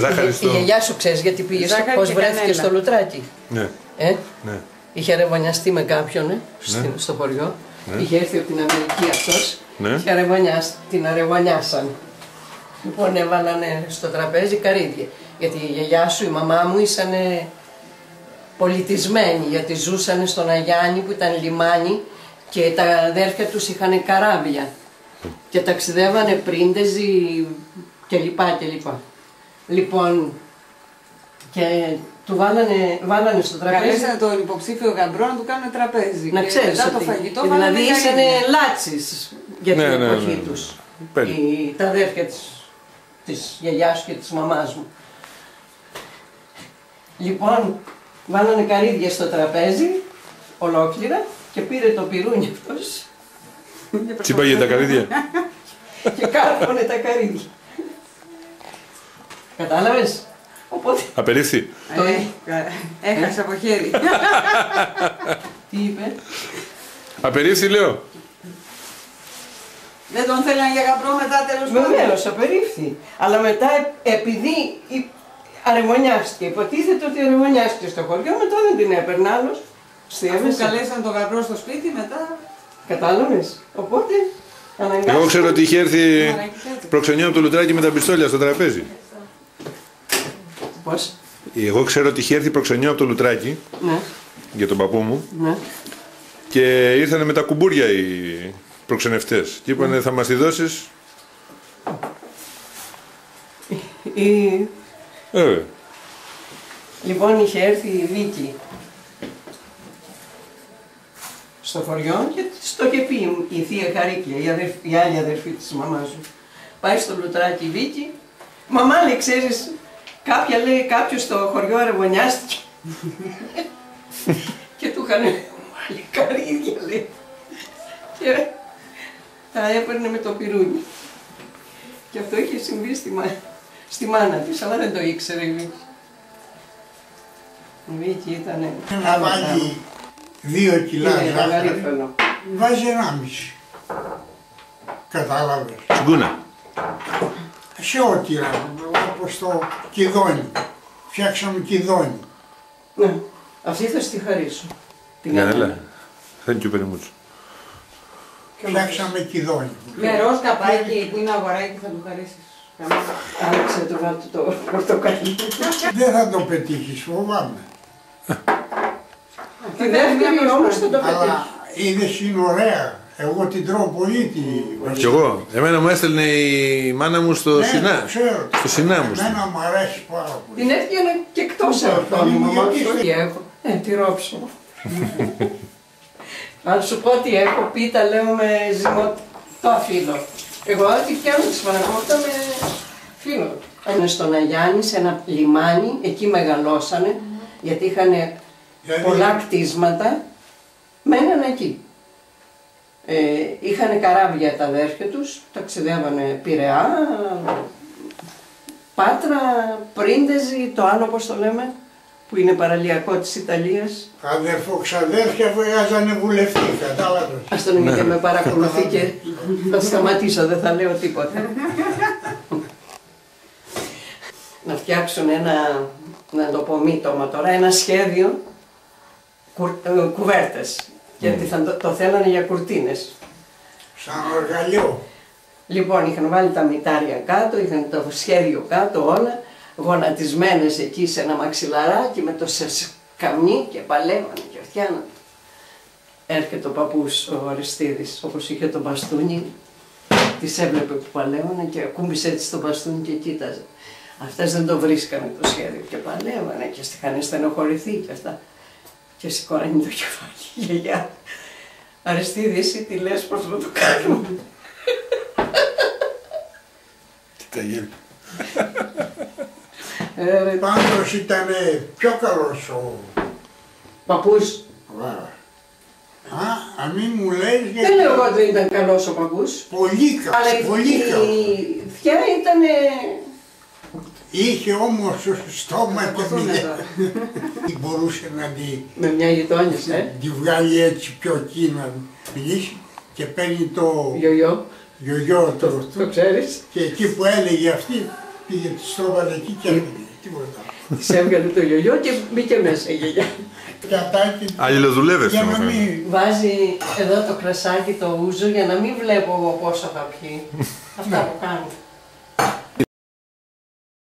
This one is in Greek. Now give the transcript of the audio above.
ζάχαρη Η γιαγιά σου ξέρεις γιατί πήγε, πώς βρέθηκε στο Λουτράκι. Ναι. Ναι. Είχε αρεβωνιαστεί με κάποιον στο χωριό. Ναι. Είχε έρθει από την Αμερική αυτός. Ναι. Την αρεβωνιάσαν. Λοιπόν, έβαλανε στο τραπέζι καρύδια. Γιατί η γιαγιά σου, η μαμά μου ήσαν πολιτισμένοι, γιατί ζούσαν στον Αγιάννη που ήταν λιμάνι και τα αδέρφια τους είχαν καράβια και ταξιδεύανε πρίντεζοι κλπ. Λοιπόν, και του βάλανε στο τραπέζι. Καλέσανε τον υποψήφιο γαμπρό να του κάνουν τραπέζι. Να ξέρεις ότι, το φαγητό, δηλαδή ήσαν λάτσις για την εποχή τους. Τα αδέρφια της γιαγιάς σου και της μαμάς μου. Λοιπόν, βάλανε καρύδια στο τραπέζι, ολόκληρα, και πήρε το πυρούνι αυτός. Τσίπαγε τα καρύδια. Και κάρφωνε τα καρύδια. Κατάλαβες? Οπότε... Απερίφθη. Έχασε από χέρι. Τι είπε? Απερίφθη, λέω. Δεν τον θέλανε για γαμπρό μετά, τέλος πάντων. Βεβαίως, απερίφθη. Αλλά μετά, επειδή αρεμονιάστηκε, υποτίθεται ότι αρεμονιάστηκε στο χωριό, μετά δεν την έπαιρνε άλλος. Αφού καλέσαν τον γαμπρό στο σπίτι, μετά... Κατάλαβες. Οπότε, αναγκάστηκε. Εγώ ξέρω ότι είχε έρθει προξενιό από το Λουτράκι με τα πιστόλια στο τραπέζι. Πώς? Εγώ ξέρω ότι είχε έρθει προξενιό από το Λουτράκι, ναι, για τον παππού μου, ναι, και ήρθανε με τα κουμπούρια οι προξενευτές και είπανε θα μας τη δώσεις. Λοιπόν, είχε έρθει η Βίκη στο χωριό και στο είχε πει η θεία Χαρίκια, η άλλη αδερφή της μαμάς μου. Πάει στο Λουτράκι η Βίκη, μαμά λέει, ξέρεις, κάποιος στο χωριό αρεβωνιάστηκε και του είχαν βάλει καρύδια, λέει, και τα έπαιρνε με το πυρούνι. Και αυτό είχε συμβεί στη μάνα της, αλλά δεν το ήξερε η Βίκη. Η Βίκη ήταν... Να βάλει 2 κιλά ζάχαρη, βάζει 1,5. Κατάλαβες. Συγκούνα. Σε ό,τι όπως το κηδόνι. Φτιάξαμε κηδόνι. Ναι, αυτή θα στη χαρίσω. Ναι, έλα. Thank you very much. Φτιάξαμε κηδόνι. Με ροζ καπάκι που είναι αγοράκι θα του χαρίσεις. Άλλαξε το βάτο το πορτοκαλί. Δεν θα το πετύχεις, φοβάμαι. Τη δεύτερη όμως θα το πετύχεις. Αλλά είδες, είναι ωραία. Εγώ την τρώω πολύ τη βασιλιά. Κι εγώ. Εμένα μου έστελνε η μάνα μου στο Σινά. Ξέρω. Στο Σινά μου. Εμένα μου αρέσει πάρα πολύ. Την έφτιανα και εκτός από το μαμά σου. Τι έχω. Τη ρώψω. Αν σου πω τι έχω, πίτα λέω με ζυμωτό φύλλο. Εγώ τη φτιάχνω τη σπανακόπτα με φύλλο. Είναι στον Αγιάννη, σε ένα λιμάνι, εκεί μεγαλώσανε, γιατί είχαν πολλά κτίσματα, μέναν εκεί. Είχαν καράβια τα αδέρφια τους, ταξιδεύανε Πειραιά, Πάτρα, Πρίντεζη, το άλλο πώς το λέμε, που είναι παραλιακό της Ιταλίας. Αδερφοξαδέρφια βγάζανε βουλευτή, κατάλαβες. Ας τον και με παρακολουθεί και θα σταματήσω, δεν θα λέω τίποτα. Να φτιάξουν ένα, να το πω μύτωμα τώρα, ένα σχέδιο κουβέρτες. Γιατί θα το θέλανε για κουρτίνες. Σαν οργαλιό. Λοιπόν, είχαν βάλει τα μητάρια κάτω, είχαν το σχέδιο κάτω όλα, γονατισμένες εκεί σε ένα μαξιλαράκι με το σκαμνί και παλεύανε και φτιάνανε. Έρχεται ο παππούς ο Αριστίδης, όπως είχε το μπαστούνι, τις έβλεπε που παλεύανε και ακούμπησε έτσι το μπαστούνι και κοίταζε. Αυτές δεν το βρίσκανε το σχέδιο και παλεύανε και είχαν στενοχωρηθεί και αυτά. Και σηκώνανε το κεφάλι, γιαγιά. Αριστίδη, εσύ τι λες, πώς να το κάνουμε. Τι τα γίνει. Πάντως ήταν πιο καλός ο Παππούς. Α μην μου λες γιατί... Δεν λέω εγώ ότι δεν ήταν καλός ο παππούς. Πολύ καλός, πολύ καλός. Η θεία ήταν... Είχε όμως στόμα και μηδέν. Μπορούσε να με μια γειτόνια, τη βγάλει έτσι πιο εκεί να μιλήσει και παίρνει το... Γιογιό. Γιογιό το ξέρεις. Και εκεί που έλεγε αυτή, Πήγε, της το έβαλε εκεί και έφυγε. Τίποτα. Της έβγαλε το γιογιό και μπήκε μέσα η γιαγιά. Κατάκι. Αλληλοδουλεύεσαι Για μου να φαίνεται. μην... Βάζει εδώ το κρασάκι, το ούζο, για να μην βλέπω εγώ πόσο θα πιει. Αυτά που κάνω.